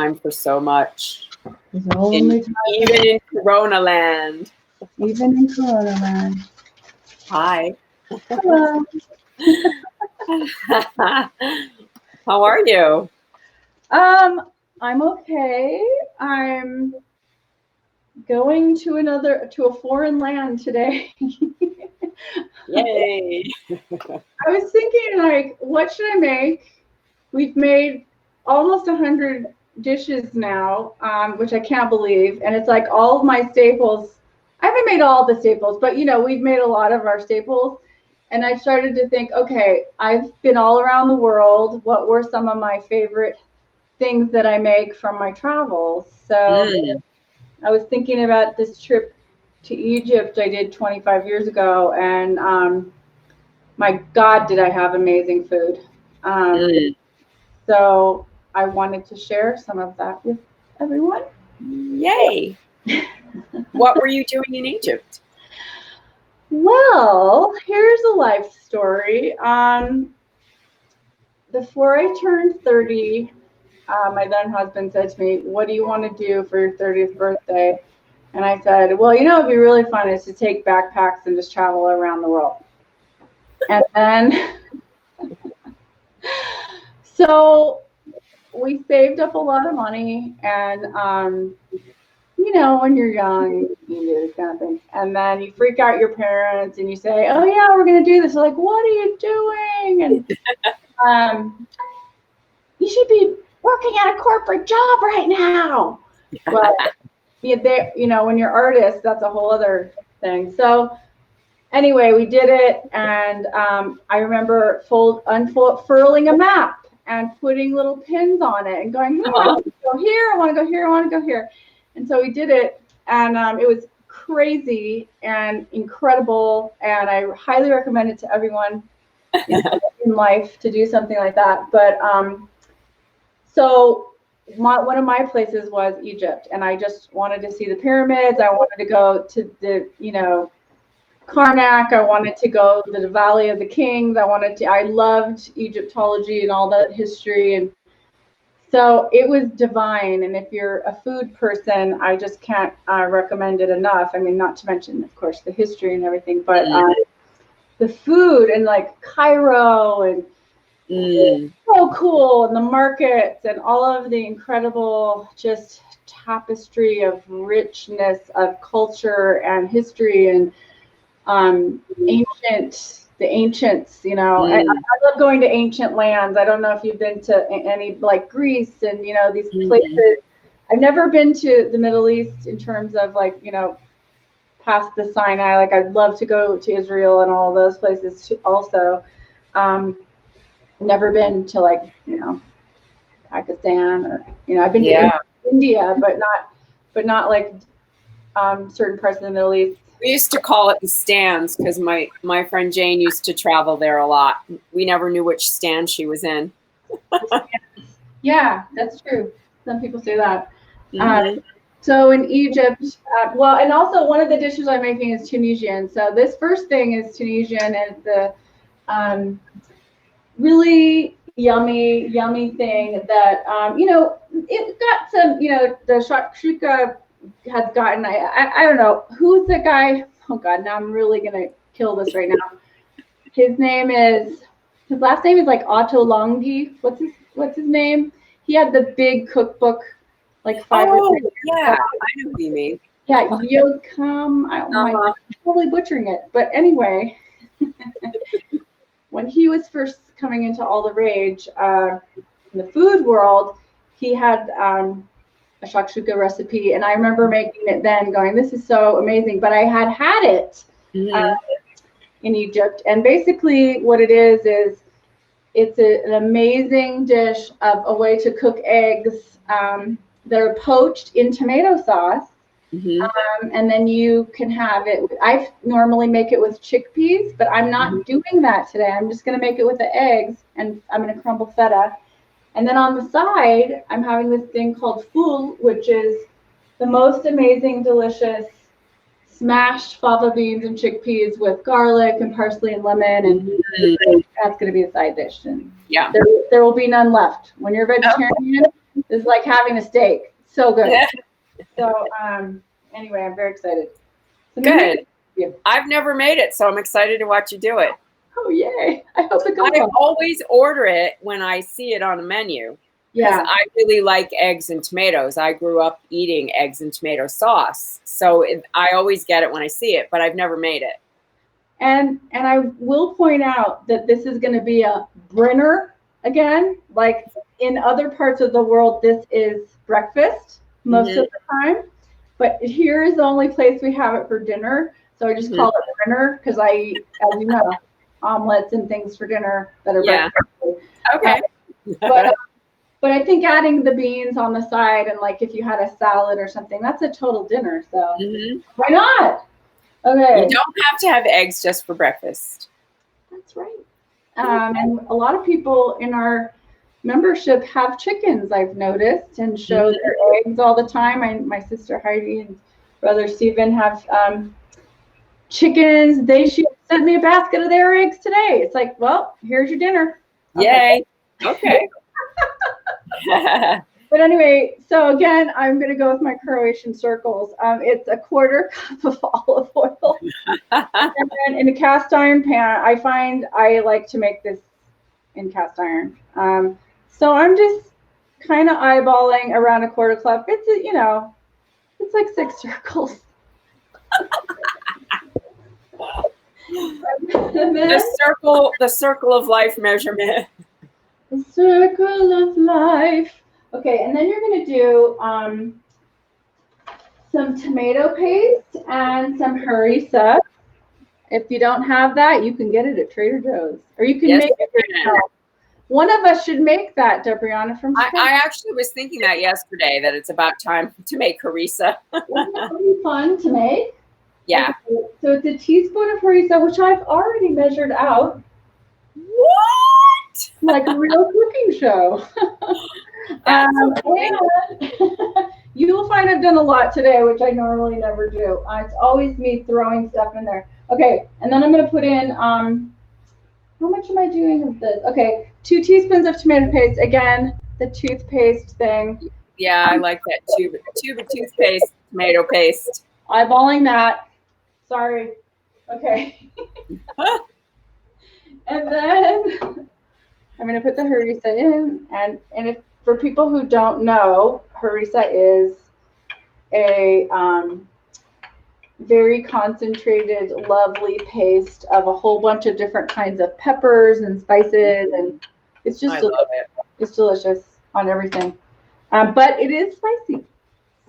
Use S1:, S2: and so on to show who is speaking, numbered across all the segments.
S1: time for so much.
S2: There's only time.
S1: Even in Corona land.
S2: Even in Corona land.
S1: Hi.
S2: Hello.
S1: How are you?
S2: I'm okay. I'm going to a foreign land today.
S1: Yay.
S2: I was thinking, like, what should I make? We've made almost 100 dishes now, which I can't believe. And it's like all of my staples. I haven't made all the staples, but we've made a lot of our staples. And I started to think, okay, I've been all around the world. What were some of my favorite things that I make from my travels? So I was thinking about this trip to Egypt I did 25 years ago, and my God, did I have amazing food. So I wanted to share some of that with everyone.
S1: Yay. What were you doing in Egypt?
S2: Well, here's a life story. Before I turned 30, my then husband said to me, "What do you want to do for your 30th birthday?" And I said, "Well, it'd be really fun is to take backpacks and just travel around the world." And then, so we saved up a lot of money, and when you're young, you do this kind of thing. And then you freak out your parents and you say, "Oh yeah, we're going to do this." They're like, "What are you doing?" And you should be working at a corporate job right now. Well, when you're artists, that's a whole other thing. So anyway, we did it. And I remember unfurling a map and putting little pins on it and going, "Oh, I want to go here. I want to go here. I want to go here." And so we did it, and it was crazy and incredible, and I highly recommend it to everyone in life to do something like that. But so one of my places was Egypt, and I just wanted to see the pyramids. I wanted to go to the, Karnak. I wanted to go to the Valley of the Kings. I loved Egyptology and all that history, and so it was divine. And if you're a food person, I just can't recommend it enough. I mean, not to mention, of course, the history and everything, but the food and like Cairo and so cool, and the markets and all of the incredible just tapestry of richness of culture and history and the ancients, I love going to ancient lands. I don't know if you've been to any, like Greece and, these places. I've never been to the Middle East in terms of past the Sinai. Like I'd love to go to Israel and all those places too, also. Never been to Pakistan or, I've been to India, but not like certain parts of the Middle East.
S1: We used to call it the stands because my friend Jane used to travel there a lot. We never knew which stand she was in.
S2: Yeah, that's true. Some people say that. So in Egypt, and also one of the dishes I'm making is Tunisian. So this first thing is Tunisian, and the really yummy thing that, it got some, the SHAKSHUKA has gotten, I don't know, who's the guy? Oh God, now I'm really going to kill this right now. His last name is like Otto Longi. What's his name? He had the big cookbook, like 5 or 6
S1: years ago. I know who you mean.
S2: Yeah, Yokam. I'm probably butchering it. But anyway, when he was first coming into all the rage in the food world, he had a SHAKSHUKA recipe, and I remember making it then going, this is so amazing. But I had it in Egypt, and basically what it is it's an amazing dish of a way to cook eggs that are poached in tomato sauce, and then you can have it. I normally make it with chickpeas, but I'm not doing that today. I'm just going to make it with the eggs, and I'm going to crumble feta. And then on the side, I'm having this thing called foul, which is the most amazing, delicious smashed fava beans and chickpeas with garlic and parsley and lemon, and that's going to be a side dish. And there will be none left. When you're vegetarian, It's like having a steak. So good.
S1: Yeah.
S2: So anyway, I'm very excited. So
S1: Good. I've never made it, so I'm excited to watch you do it.
S2: Oh, yay. I hope it goes
S1: I
S2: well.
S1: always order it when I see it on a menu. Because I really like eggs and tomatoes. I grew up eating eggs and tomato sauce. So I always get it when I see it, but I've never made it.
S2: And I will point out that this is going to be a Brenner again. Like in other parts of the world, this is breakfast most of the time. But here is the only place we have it for dinner. So I just call it Brenner because I eat, as you know, omelets and things for dinner that are breakfast.
S1: Okay.
S2: But I think adding the beans on the side and like if you had a salad or something, that's a total dinner. So why not? Okay.
S1: You don't have to have eggs just for breakfast.
S2: That's right. And a lot of people in our membership have chickens, I've noticed, and show their eggs all the time. My sister Heidi and brother Stephen have chickens. She sent me a basket of their eggs today. It's like, well, here's your dinner.
S1: Yay. Okay.
S2: But anyway, so again, I'm going to go with my Croatian circles. It's a 1/4 cup of olive oil. And then in a cast iron pan, I find I like to make this in cast iron. So I'm just kind of eyeballing around a 1/4 cup. It's, it's like 6 circles.
S1: The circle of life measurement.
S2: The circle of life. Okay, and then you're going to do some tomato paste and some harissa. If you don't have that, you can get it at Trader Joe's. Or you can make it yourself. One of us should make that, Debriana, from scratch.
S1: I actually was thinking that yesterday, that it's about time to make harissa.
S2: Wouldn't that be fun to make?
S1: Yeah.
S2: Okay, so it's a teaspoon of harissa, which I've already measured out.
S1: What?
S2: Like a real cooking show. And you will find I've done a lot today, which I normally never do. It's always me throwing stuff in there. Okay, and then I'm going to put in, how much am I doing of this? Okay, 2 teaspoons of tomato paste. Again, the toothpaste thing.
S1: Yeah, I like that tube of toothpaste, tomato paste.
S2: Eyeballing that. Sorry. Okay. And then I'm going to put the harissa in. And if for people who don't know, harissa is a very concentrated, lovely paste of a whole bunch of different kinds of peppers and spices, and it's just delicious. It's delicious on everything. But it is spicy.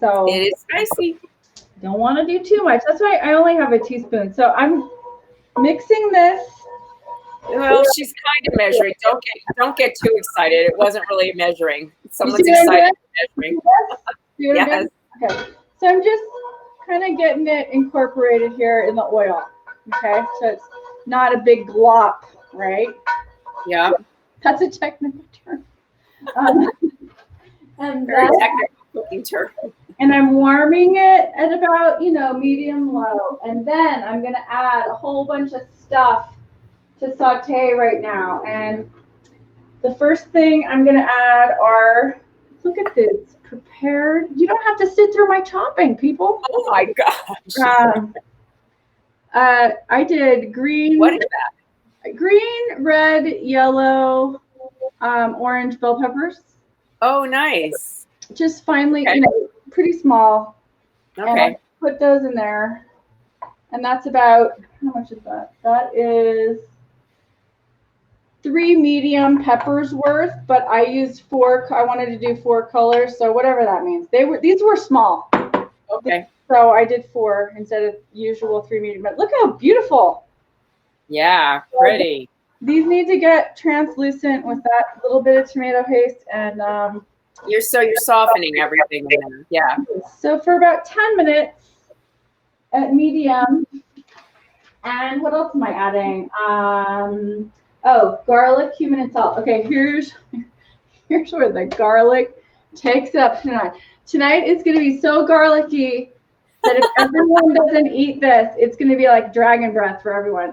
S2: So
S1: it is spicy.
S2: Don't want to do too much. That's why I only have a teaspoon. So I'm mixing this.
S1: Well, she's kind of measuring. Don't get too excited. It wasn't really measuring. Someone's excited measuring.
S2: Yes. Okay. So I'm just kind of getting it incorporated here in the oil. Okay. So it's not a big glop, right?
S1: Yeah.
S2: That's a technical term. And
S1: very technical cooking term.
S2: And I'm warming it at about, medium low. And then I'm going to add a whole bunch of stuff to saute right now. And the first thing I'm going to add are, look at this, prepared. You don't have to sit through my chopping, people.
S1: Oh my gosh.
S2: I did green.
S1: What is that?
S2: Green, red, yellow, orange bell peppers.
S1: Oh, nice.
S2: Just finely, pretty small.
S1: Okay.
S2: And I put those in there. And that's about, how much is that? That is 3 medium peppers worth, but I used 4. I wanted to do 4 colors, so whatever that means. These were small.
S1: Okay.
S2: So I did 4 instead of usual 3 medium. But look how beautiful.
S1: Yeah, pretty.
S2: These need to get translucent with that little bit of tomato paste, and
S1: you're softening everything in there. Yeah.
S2: So for about 10 minutes at medium. And what else am I adding? Garlic, cumin, and salt. Okay, here's where the garlic takes up tonight. Tonight is going to be so garlicky that if everyone doesn't eat this, it's going to be like dragon breath for everyone.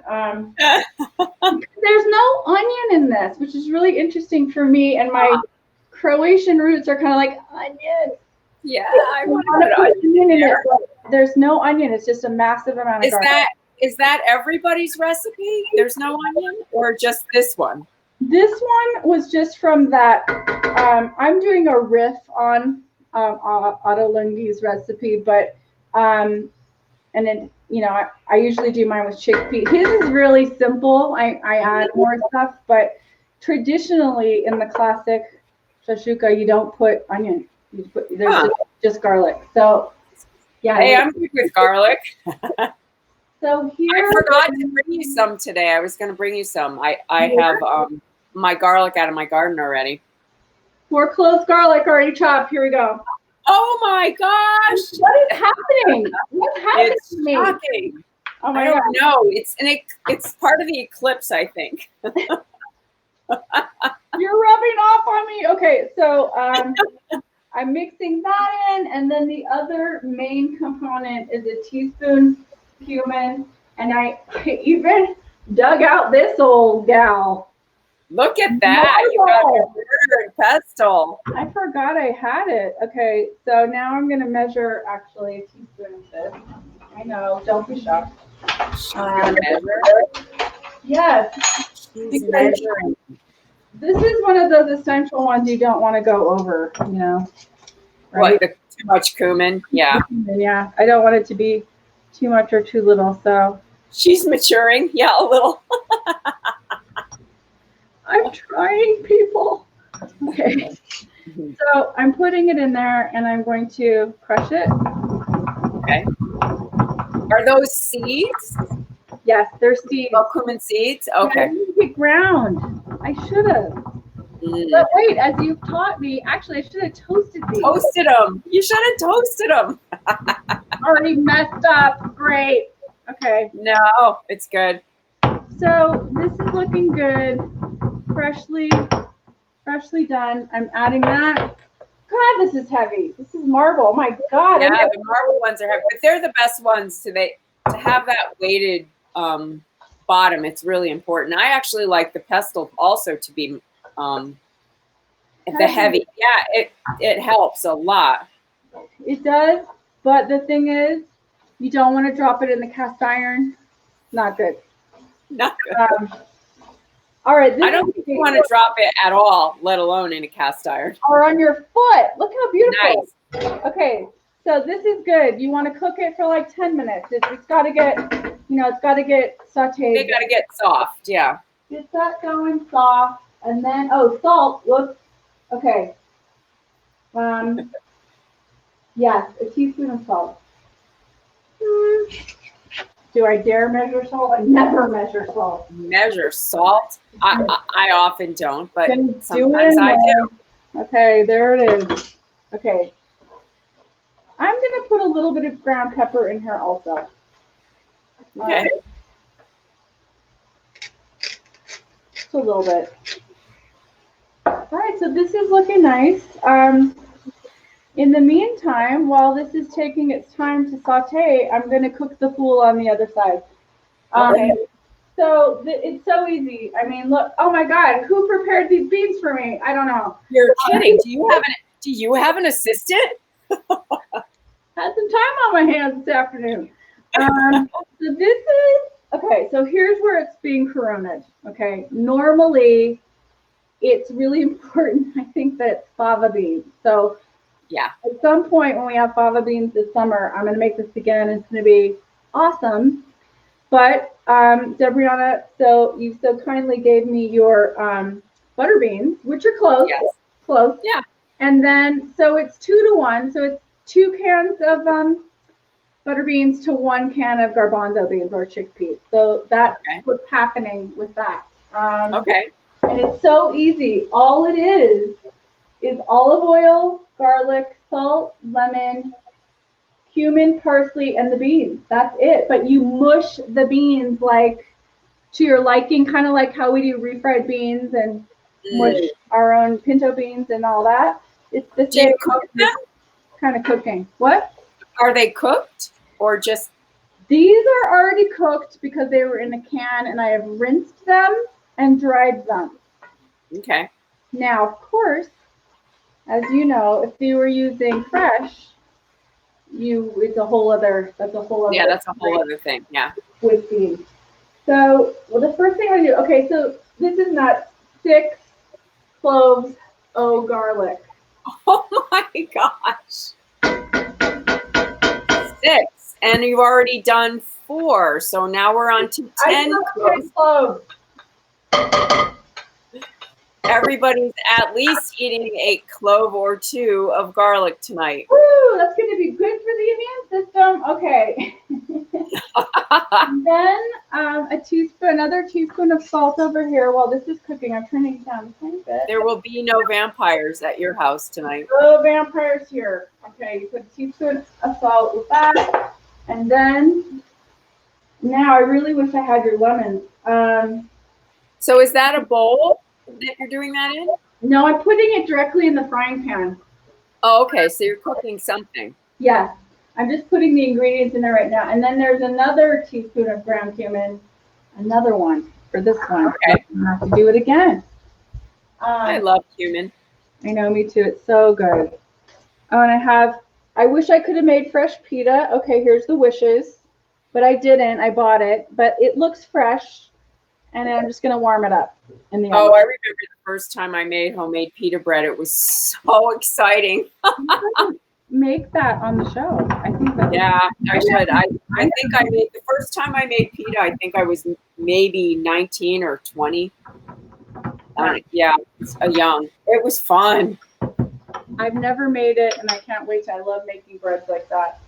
S2: There's no onion in this, which is really interesting for me and my Croatian roots are kind of like onion.
S1: Yeah, I want to put onion in there.
S2: There's no onion. It's just a massive amount of garlic.
S1: Is that everybody's recipe? There's no onion, or just this one?
S2: This one was just from that. I'm doing a riff on Otto Lungi's recipe, but and then I usually do mine with chickpea. His is really simple. I add more stuff, but traditionally in the classic SHAKSHUKA, you don't put onion. There's just garlic. So yeah.
S1: Hey, I'm good with garlic.
S2: So here,
S1: I forgot to bring you some today. I was going to bring you some. I have my garlic out of my garden already. 4
S2: cloves garlic already chopped. Here we go.
S1: Oh my gosh!
S2: What is happening? What happened to me?
S1: Shocking.
S2: Oh my
S1: I don't know. It's part of the eclipse, I think.
S2: You're rubbing off on me. Okay, so I'm mixing that in, and then the other main component is a teaspoon cumin, and I even dug out this old gal.
S1: Look at that. You got your murder and pestle.
S2: I forgot I had it. Okay, so now I'm going to measure actually a teaspoon of this. I know, don't be shocked.
S1: Measure?
S2: Yes.
S1: She's measuring.
S2: This is one of those essential ones you don't want to go over, Right?
S1: What, too much cumin? Yeah.
S2: Yeah, I don't want it to be too much or too little, so.
S1: She's maturing. Yeah, a little.
S2: I'm trying, people. Okay. So I'm putting it in there, and I'm going to crush it.
S1: Okay. Are those seeds?
S2: Yes, they're seeds.
S1: Oh, cumin seeds? Okay.
S2: I didn't get ground. I should have. But wait, as you've taught me, actually, I should have toasted these.
S1: Toasted them. You should have toasted them.
S2: Already messed up. Great. Okay.
S1: No, it's good.
S2: So this is looking good. Freshly done. I'm adding that. God, this is heavy. This is marble. Oh my God.
S1: Yeah, the marble ones are heavy, but they're the best ones to have that weighted bottom. It's really important. I actually like the pestle also to be the heavy. Yeah, it helps a lot.
S2: It does, but the thing is, you don't want to drop it in the cast iron. Not good.
S1: Not good.
S2: All right.
S1: I don't think you want to drop it at all, let alone in a cast iron.
S2: Or on your foot. Look how beautiful.
S1: Nice.
S2: Okay, so this is good. You want to cook it for like 10 minutes. It's got to get, it's got to get sauteed.
S1: They got to get soft, yeah.
S2: Get that going soft. And then, salt. Whoops. Okay. Yes, a teaspoon of salt. Do I dare measure salt? I never measure salt.
S1: Measure salt? I often don't, but sometimes I do.
S2: Okay, there it is. Okay. I'm going to put a little bit of ground pepper in here also.
S1: Okay.
S2: Just a little bit. All right, so this is looking nice. In the meantime, while this is taking its time to saute, I'm going to cook the fool on the other side.
S1: Okay.
S2: So it's so easy. I mean, look. Oh my God, who prepared these beans for me? I don't know.
S1: You're kidding. Do you have an assistant?
S2: Had some time on my hands this afternoon. So this is okay. So here's where it's being coroned. Okay. Normally, it's really important. I think that it's fava beans. So.
S1: Yeah.
S2: At some point when we have fava beans this summer, I'm going to make this again. It's going to be awesome. But Debriana, so you so kindly gave me your butter beans, which are close.
S1: Yes.
S2: Close.
S1: Yeah.
S2: And then, so it's 2 to 1. So it's 2 cans of butter beans to 1 can of garbanzo beans or chickpeas. So that's what's happening with that.
S1: Okay.
S2: And it's so easy. All it is olive oil, garlic, salt, lemon, cumin, parsley, and the beans. That's it. But you mush the beans like to your liking, kind of like how we do refried beans and mush our own pinto beans and all that. It's the same.
S1: Do you cook them?
S2: Kind of cooking. What?
S1: Are they cooked or just?
S2: These are already cooked because they were in a can, and I have rinsed them and dried them.
S1: Okay.
S2: Now, of course, as you know, if you were using fresh, it's a whole other. That's a whole other.
S1: Yeah, that's a whole other thing. Yeah.
S2: With beans. So, well, the first thing I do. Okay, so this is nuts. 6 cloves of garlic.
S1: Oh my gosh. 6, and you've already done 4, so now we're on to 10 cloves. Everybody's at least eating a clove or 2 of garlic tonight.
S2: Woo, that's going to be good for the immune system. Okay. And then another teaspoon of salt over here while this is cooking. I'm turning it down a tiny bit.
S1: There will be no vampires at your house tonight.
S2: No vampires here. Okay, you put a teaspoon of salt with that. And then, now I really wish I had your lemons.
S1: So is that a bowl that you're doing that in?
S2: No, I'm putting it directly in the frying pan.
S1: Oh, okay, so you're cooking something.
S2: Yes, I'm just putting the ingredients in there right now. And then there's another teaspoon of ground cumin. Another one for this one.
S1: Okay.
S2: I have to do it again.
S1: I love cumin.
S2: I know, me too. It's so good. Oh, and I wish I could have made fresh pita. Okay, here's the wishes. But I didn't. I bought it. But it looks fresh. And I'm just going to warm it up in the oven.
S1: Oh, I remember the first time I made homemade pita bread. It was so exciting.
S2: Make that on the show. I think that.
S1: Yeah, I should. I think I made the first time I made pita. I think I was maybe 19 or 20. Yeah, young. It was fun.
S2: I've never made it, and I can't wait. I love making breads like that.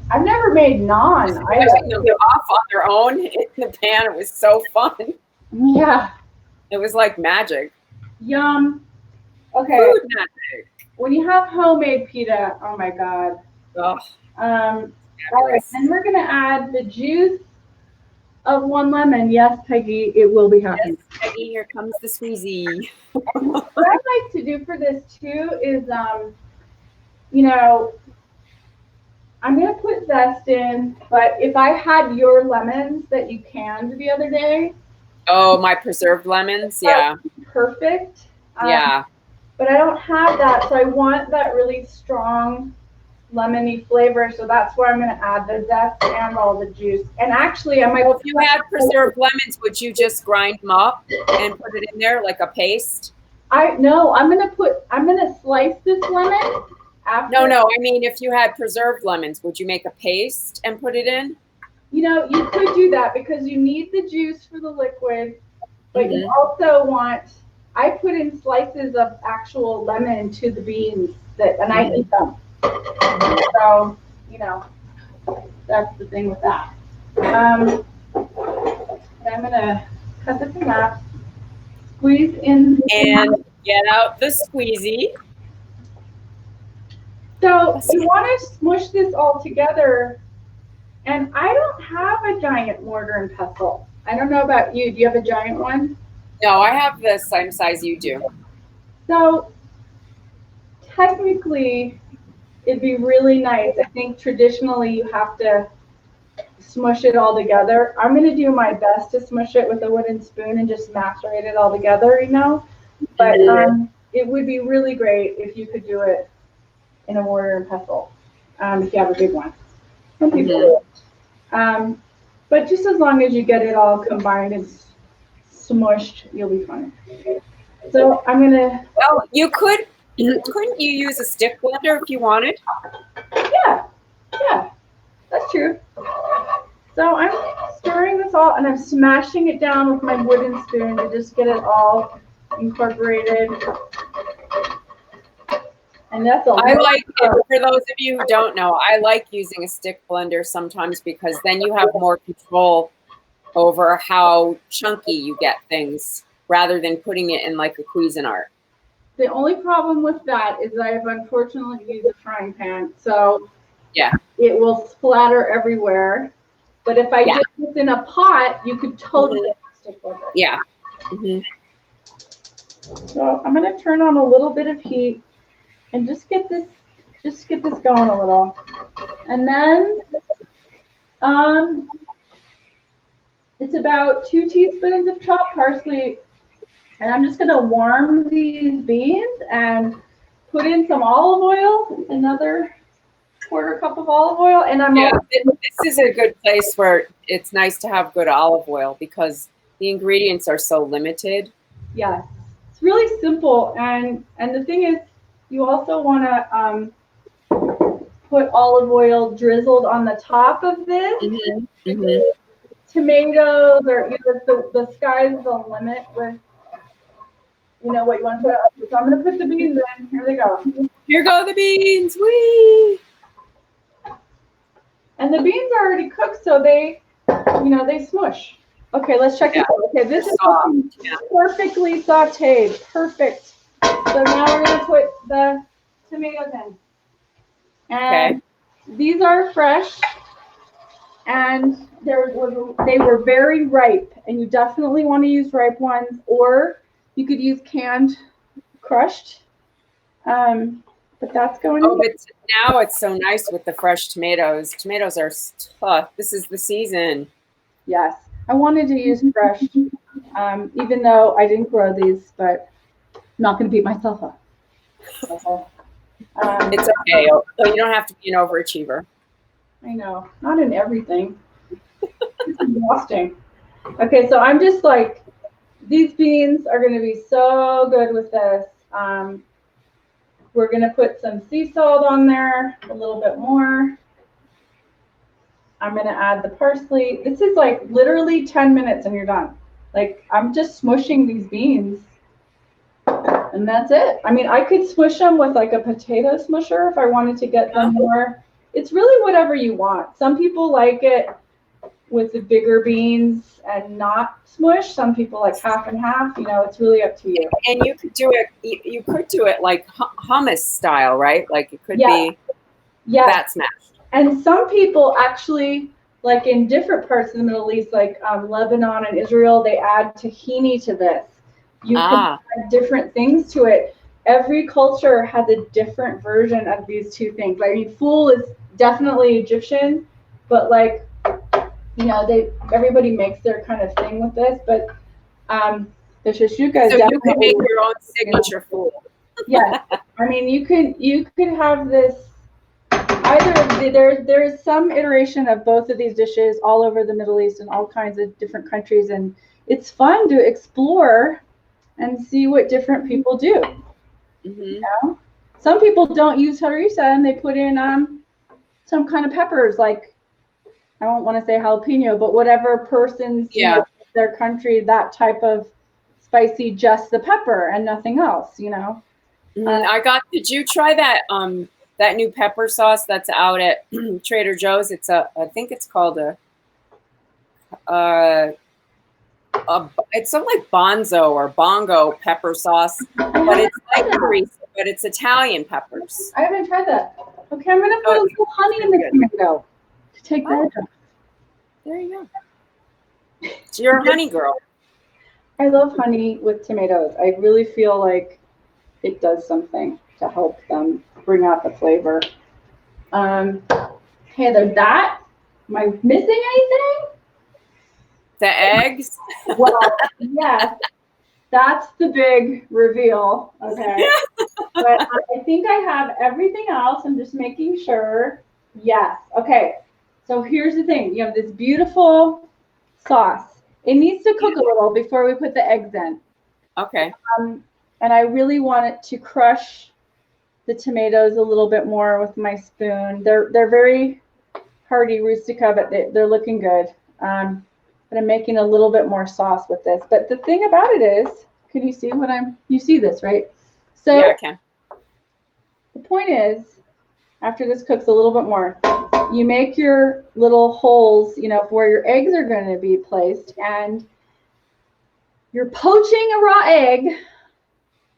S2: I've never made naan.
S1: Getting them off on their own in the pan. It was so fun.
S2: Yeah.
S1: It was like magic.
S2: Yum. Okay.
S1: Food magic.
S2: When you have homemade pita, oh my God.
S1: Oh,
S2: all right, and we're gonna add the juice of 1 lemon. Yes, Peggy, it will be happening.
S1: Yes, Peggy, here comes the squeezy.
S2: What I like to do for this too is, you know, I'm gonna put zest in, but if I had your lemons that you canned the other day.
S1: Oh, my preserved lemons, yeah.
S2: Perfect.
S1: Yeah.
S2: But I don't have that, so I want that really strong lemony flavor. So that's where I'm going to add the zest and all the juice. And actually, I might.
S1: Well, if you had preserved lemons, would you just grind them up and put it in there like a paste?
S2: No, I'm going to slice this lemon. After.
S1: No. I mean, if you had preserved lemons, would you make a paste and put it in?
S2: You know, you could do that because you need the juice for the liquid, but you also want. I put in slices of actual lemon to the beans and I eat them. So, you know, that's the thing with that. I'm gonna cut this in half, squeeze in,
S1: and get out the squeezy.
S2: So you want to smush this all together, and I don't have a giant mortar and pestle. I don't know about you. Do you have a giant one?
S1: No, I have the same size you do.
S2: So technically, it'd be really nice. I think traditionally you have to smush it all together. I'm going to do my best to smush it with a wooden spoon and just macerate it all together, you know. But it would be really great if you could do it in a mortar and pestle, if you have a big one. Some people do. But just as long as you get it all combined and smushed, you'll be fine. So I'm gonna.
S1: Well, you couldn't you use a stick blender if you wanted?
S2: Yeah, that's true. So I'm stirring this all, and I'm smashing it down with my wooden spoon to just get it all incorporated. And that's all.
S1: I like it, for those of you who don't know, I like using a stick blender sometimes because then you have more control over how chunky you get things rather than putting it in like a Cuisinart.
S2: The only problem with that is I've unfortunately used a frying pan, so
S1: yeah,
S2: it will splatter everywhere. But if I did this in a pot, you could totally stick with it.
S1: Yeah.
S2: So I'm going to turn on a little bit of heat and just get this going a little, and then it's about 2 teaspoons of chopped parsley. And I'm just going to warm these beans and put in some olive oil, another quarter cup of olive oil. And
S1: this is a good place where it's nice to have good olive oil because the ingredients are so limited.
S2: Yes, it's really simple. And the thing is, you also want to put olive oil drizzled on the top of this. Tomatoes, or the sky's the limit with what you want to put. So I'm going to put the beans in. Here they go.
S1: Here go the beans. Whee!
S2: And the beans are already cooked, so they smush. Okay, let's check it out. Okay, this is perfectly sauteed. Perfect. So now we're going to put the tomatoes in. And these are fresh, and they were very ripe, and you definitely want to use ripe ones, or you could use canned, crushed. But that's going in.
S1: But now it's so nice with the fresh tomatoes. Tomatoes are tough. This is the season.
S2: Yes, I wanted to use fresh, even though I didn't grow these, but I'm not going to beat myself up.
S1: It's okay. You don't have to be an overachiever.
S2: I know. Not in everything. It's exhausting. Okay, so I'm just like, these beans are going to be so good with this. We're going to put some sea salt on there, a little bit more. I'm going to add the parsley. This is like literally 10 minutes and you're done. Like, I'm just smushing these beans. And that's it. I mean, I could smush them with like a potato smusher if I wanted to get them more. It's really whatever you want. Some people like it with the bigger beans and not smush. Some people like half and half. It's really up to you.
S1: And you could do it. You could do it like hummus style, right? Like it could be that smashed.
S2: And some people actually, like in different parts of the Middle East, like Lebanon and Israel, they add tahini to this. You can add different things to it. Every culture has a different version of these two things. I mean, fool is definitely Egyptian, but like, everybody makes their kind of thing with this. But the SHAKSHUKA is
S1: so you can make your own signature fool.
S2: Yeah, I mean, you could have this. Either there's some iteration of both of these dishes all over the Middle East and all kinds of different countries, and it's fun to explore and see what different people do. Some people don't use harissa and they put in some kind of peppers, like I don't want to say jalapeno, but whatever person's their country, that type of spicy, just the pepper and nothing else.
S1: Did you try that that new pepper sauce that's out at Trader Joe's? I think it's called it's something like bonzo or bongo pepper sauce, but it's like harissa, but it's Italian peppers.
S2: I haven't tried that. Okay, I'm gonna put a little honey in the tomato to take that off.
S1: There you go. So you're a honey girl.
S2: I love honey with tomatoes. I really feel like it does something to help them bring out the flavor. Okay, there's that. Am I missing anything?
S1: The eggs?
S2: Well, yes. That's the big reveal. Okay. But I think I have everything else. I'm just making sure. Yes. Okay. So here's the thing. You have this beautiful sauce. It needs to cook a little before we put the eggs in.
S1: Okay.
S2: And I really want it to crush the tomatoes a little bit more with my spoon. They're very hearty rustica, but they're looking good. But I'm making a little bit more sauce with this. But the thing about it is, can you see you see this, right? So
S1: yeah, I can.
S2: The point is, after this cooks a little bit more, you make your little holes, where your eggs are going to be placed, and you're poaching a raw egg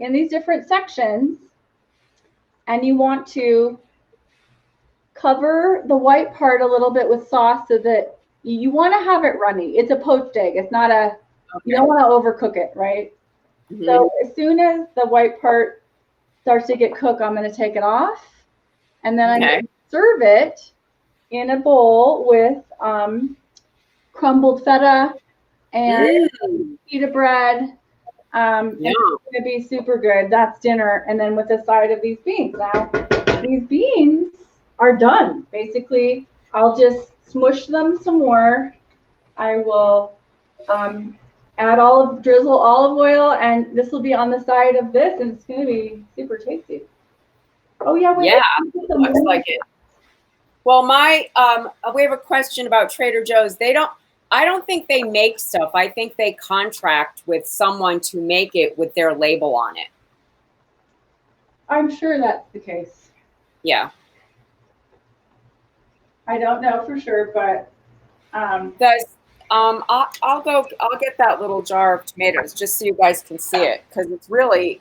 S2: in these different sections, and you want to cover the white part a little bit with sauce so that you want to have it runny. It's a poached egg. It's not you don't want to overcook it, right? Mm-hmm. So as soon as the white part starts to get cooked, I'm going to take it off, and then I'm going to serve it in a bowl with crumbled feta and pita bread It's going to be super good. That's dinner. And then with a side of these beans. Now, these beans are done. Basically, I'll just smush them some more. I will drizzle olive oil, and this will be on the side of this, and it's going to be super tasty. Oh, yeah. Wait,
S1: yeah, looks like it. Well, we have a question about Trader Joe's. I don't think they make stuff. I think they contract with someone to make it with their label on it.
S2: I'm sure that's the case.
S1: Yeah.
S2: I don't know for sure, but
S1: I'll get that little jar of tomatoes just so you guys can see it, because it's really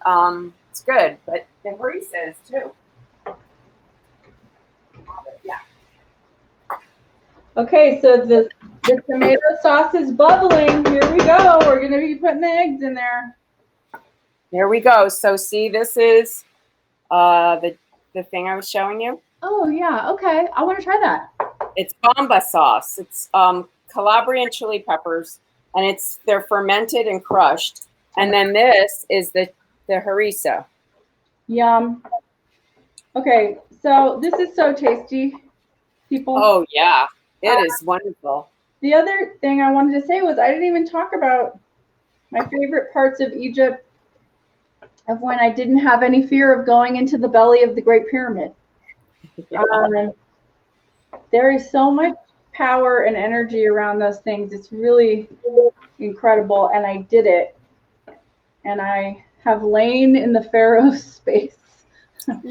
S1: it's good. But the harissa is too. Yeah.
S2: Okay, so the tomato sauce is bubbling. Here we go. We're going to be putting the eggs in there.
S1: There we go. So see, this is the thing I was showing you.
S2: Oh, yeah. Okay. I want to try that.
S1: It's bomba sauce. It's Calabrian chili peppers, and they're fermented and crushed. And then this is the harissa.
S2: Yum. Okay, so this is so tasty, people.
S1: Oh, yeah. It is wonderful.
S2: The other thing I wanted to say was I didn't even talk about my favorite parts of Egypt, of when I didn't have any fear of going into the belly of the Great Pyramid. Yeah. There is so much power and energy around those things. It's really incredible, and I did it. And I have lain in the Pharaoh's space. And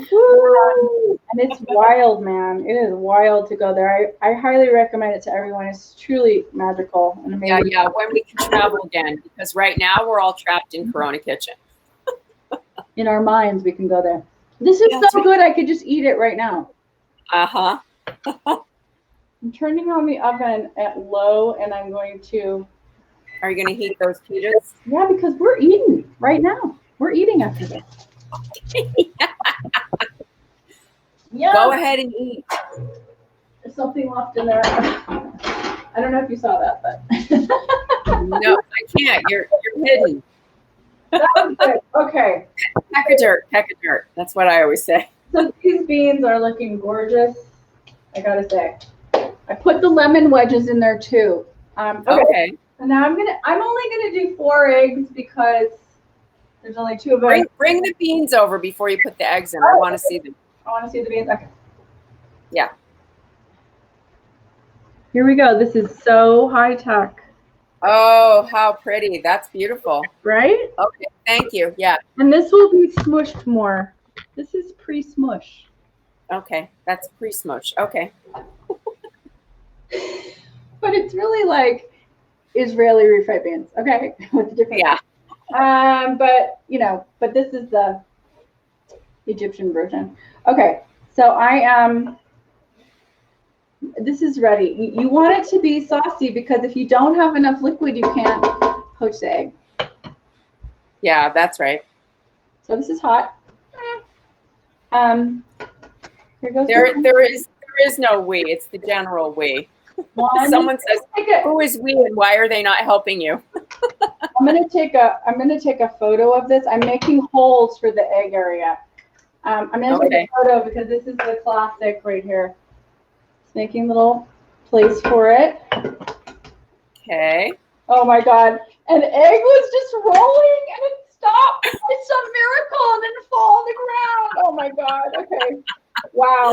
S2: it's wild, man. It is wild to go there. I highly recommend it to everyone. It's truly magical and amazing.
S1: Yeah, when we can travel again, because right now we're all trapped in Corona Kitchen.
S2: In our minds, we can go there. This is so good, I could just eat it right now.
S1: Uh-huh.
S2: I'm turning on the oven at low, and I'm going to...
S1: Are you going to heat those pitas?
S2: Yeah, because we're eating right now. We're eating after this. Yeah.
S1: Go ahead and eat.
S2: There's something left in there. I don't know if you saw that, but...
S1: No, I can't. You're hidden.
S2: That was good. Okay.
S1: Peck of dirt. That's what I always say.
S2: So these beans are looking gorgeous, I gotta say. I put the lemon wedges in there too. Okay. And now I'm only gonna do 4 eggs because there's only 2 of them.
S1: Bring the beans over before you put the eggs in. I want to see them.
S2: I want to see the beans. Okay.
S1: Yeah.
S2: Here we go. This is so high tech.
S1: Oh, how pretty. That's beautiful.
S2: Right?
S1: Okay, thank you. Yeah.
S2: And this will be smushed more. This is pre-smush.
S1: Okay, that's pre-smush. Okay.
S2: But it's really like Israeli refried beans. Okay, with the different.
S1: Yeah.
S2: But this is the Egyptian version. Okay, so this is ready. You want it to be saucy because if you don't have enough liquid, you can't poach the egg.
S1: Yeah, that's right.
S2: So this is hot. Here goes.
S1: There is no we. It's the general we. Someone says, "Who is we, and why are they not helping you?"
S2: I'm gonna take a photo of this. I'm making holes for the egg area. I'm gonna take a photo because this is the classic right here. Just making little place for it.
S1: Okay.
S2: Oh my God! An egg was just rolling and it stopped. It's a miracle and didn't fall on the ground. Oh my God! Okay. Wow.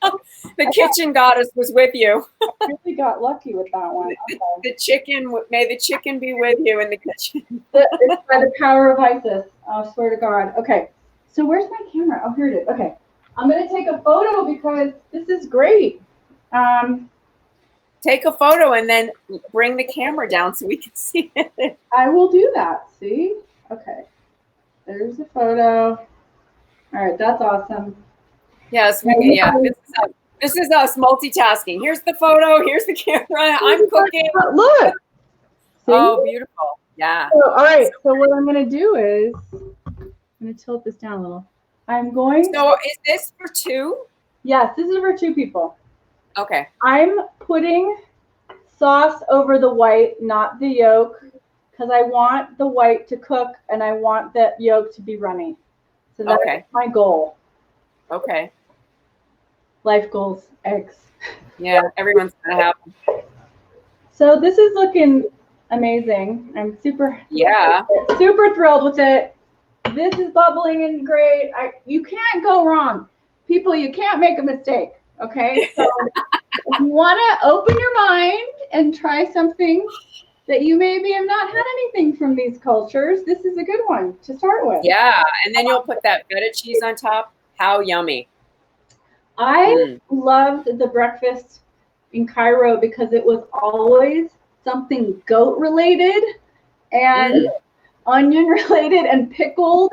S1: The kitchen goddess was with you.
S2: I really got lucky with that one. Okay.
S1: May the chicken be with you in the kitchen.
S2: It's by the power of Isis. I swear to God. Okay. So where's my camera? Oh, here it is. Okay. I'm going to take a photo because this is great.
S1: Take a photo and then bring the camera down so we can see it.
S2: I will do that. See? Okay. There's the photo. All right. That's awesome.
S1: Yes, this is us multitasking. Here's the photo. Here's the camera. I'm cooking.
S2: Look. See?
S1: Oh, beautiful. Yeah.
S2: So, all right. So what I'm going to do is I'm going to tilt this down a little.
S1: So is this for 2?
S2: Yes, this is for 2 people.
S1: Okay.
S2: I'm putting sauce over the white, not the yolk, because I want the white to cook and I want the yolk to be runny. So that's my goal.
S1: Okay.
S2: Life goals, eggs.
S1: Yeah, everyone's gonna have them.
S2: So this is looking amazing. I'm super thrilled with it. This is bubbling and great. You can't go wrong. People, you can't make a mistake. Okay. So if you want to open your mind and try something that you maybe have not had anything from these cultures, this is a good one to start with.
S1: Yeah, and then you'll put that feta cheese on top. How yummy.
S2: I loved the breakfast in Cairo because it was always something goat related and onion related and pickled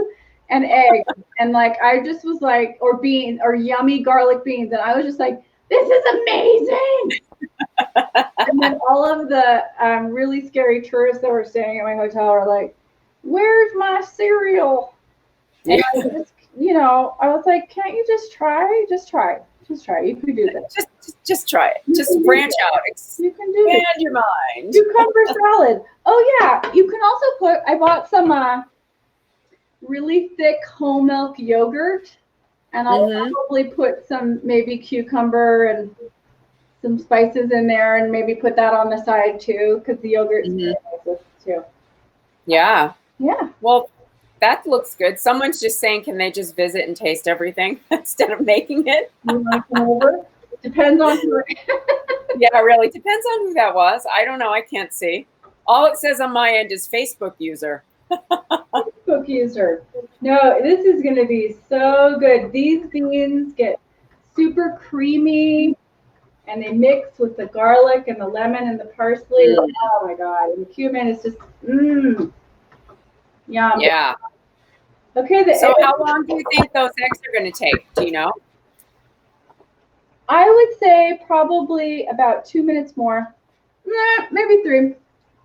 S2: and eggs. And like, I just was like, or beans or yummy garlic beans. And I was just like, this is amazing. And then all of the really scary tourists that were staying at my hotel were like, where's my cereal? And I just, I was like, can't you just try? Just try. Just try. You can do this.
S1: Just try it. Just branch out.
S2: You can do it.
S1: Expand your mind.
S2: Cucumber salad. Oh yeah. You can also I bought some really thick whole milk yogurt, and I'll probably put some maybe cucumber and some spices in there, and maybe put that on the side too, because the yogurt is really nice with it too. Yeah. Yeah.
S1: Well, that looks good. Someone's just saying, can they just visit and taste everything instead of making it?
S2: You want to come over? Depends on who.
S1: Yeah, really. Depends on who that was. I don't know. I can't see. All it says on my end is Facebook user.
S2: Facebook user. No, this is going to be so good. These beans get super creamy, and they mix with the garlic and the lemon and the parsley. Oh my God. And the cumin is just, yum.
S1: Yeah.
S2: Okay.
S1: So how long do you think those eggs are going to take? Do you know?
S2: I would say probably about 2 minutes more. Maybe 3.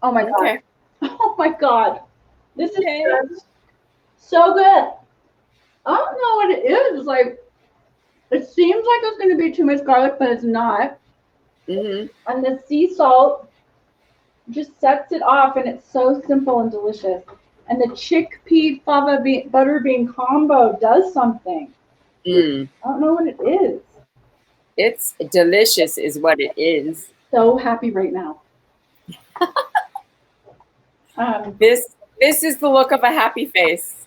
S2: Oh my God.
S1: Okay.
S2: Oh my God. This is just so good. I don't know what it is. It's like, it seems like it's going to be too much garlic, but it's not. And the sea salt just sets it off, and it's so simple and delicious. And the chickpea fava butterbean combo does something. I don't know what it is.
S1: It's delicious is what it is.
S2: So happy right now.
S1: This is the look of a happy face.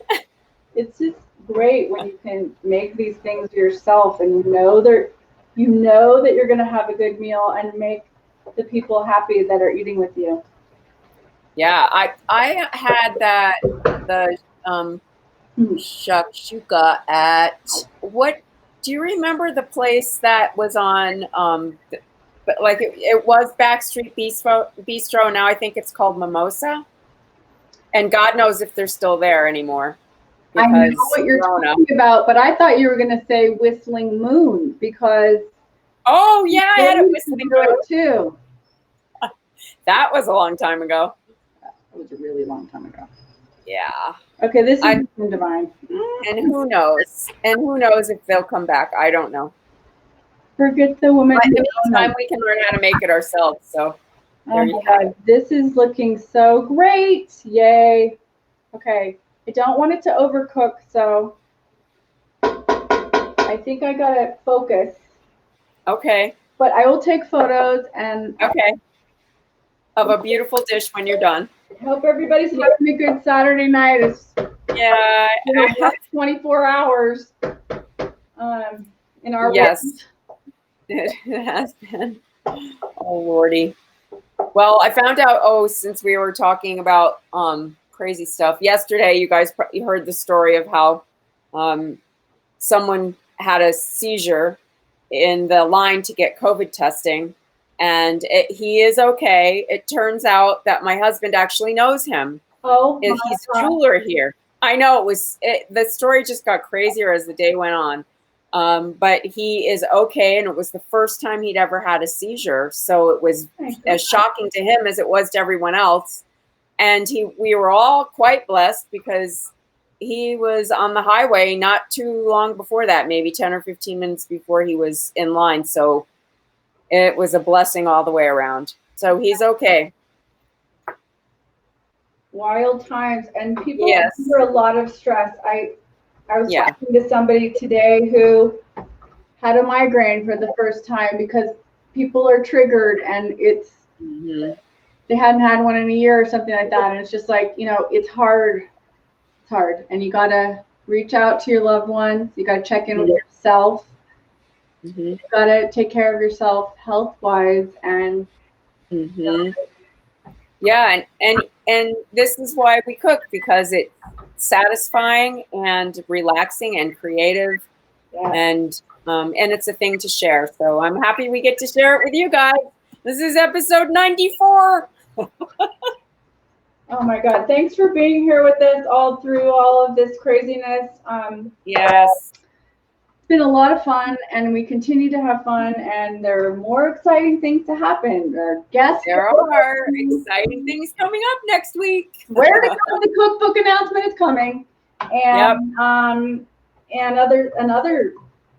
S2: It's just great when you can make these things yourself, and you know that you're going to have a good meal and make the people happy that are eating with you.
S1: Yeah, I had the SHAKSHUKA at what? Do you remember the place that was on but like it was Backstreet Bistro? Now I think it's called Mimosa. And God knows if they're still there anymore.
S2: I know what you're talking about, but I thought you were going to say Whistling Moon because.
S1: Oh yeah, I had a Whistling Moon
S2: too.
S1: That was a long time ago.
S2: That was a really long time ago.
S1: Yeah.
S2: Okay, this is divine.
S1: And who knows? And who knows if they'll come back? I don't know.
S2: Forget the woman.
S1: But in the meantime, we can learn how to make it ourselves. So there you go.
S2: This is looking so great. Yay. Okay. I don't want it to overcook, so I think I got to focus.
S1: Okay.
S2: But I will take photos and.
S1: Okay. Of a beautiful dish when you're done.
S2: I hope everybody's having a good Saturday night. It's 24 hours in our world.
S1: It has been. Oh Lordy. Well, I found out. Since we were talking about crazy stuff yesterday, you guys heard the story of how someone had a seizure in the line to get COVID testing. And he is okay. It turns out that my husband actually knows him. He's a jeweler here. I know the story just got crazier as the day went on. But he is okay, and it was the first time he'd ever had a seizure. So it was as shocking to him as it was to everyone else. And we were all quite blessed because he was on the highway not too long before that, maybe 10 or 15 minutes before he was in line. So it was a blessing all the way around. So he's okay.
S2: wild times, and people
S1: Yes.
S2: are under a lot of stress. I was
S1: Yeah.
S2: talking to somebody today who had a migraine for the first time because people are triggered, and it's they hadn't had one in a year or something like that, and it's just like, you know, it's hard. It's hard, and you gotta reach out to your loved ones. You gotta check in with yourself. You gotta take care of yourself health-wise, and
S1: yeah, and this is why we cook, because it's satisfying and relaxing and creative, and it's a thing to share. So I'm happy we get to share it with you guys. This is episode 94.
S2: Oh my God! Thanks for being here with us all through all of this craziness.
S1: Yes.
S2: It's been a lot of fun, and we continue to have fun, and there are more exciting things to happen. Our guests.
S1: There are exciting things coming up next week.
S2: Where to go? The cookbook announcement is coming, and and other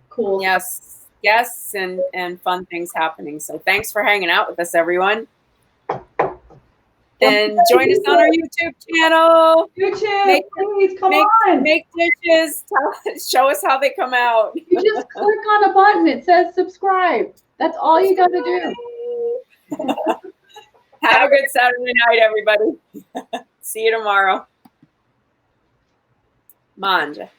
S2: cool.
S1: Yes, guests and fun things happening. So thanks for hanging out with us, everyone. And join us on our YouTube channel.
S2: Please come on.
S1: Make dishes. Show us how they come out.
S2: You just click on a button. It says subscribe. That's all you got to do.
S1: Have a good Saturday night, everybody. See you tomorrow. Manja.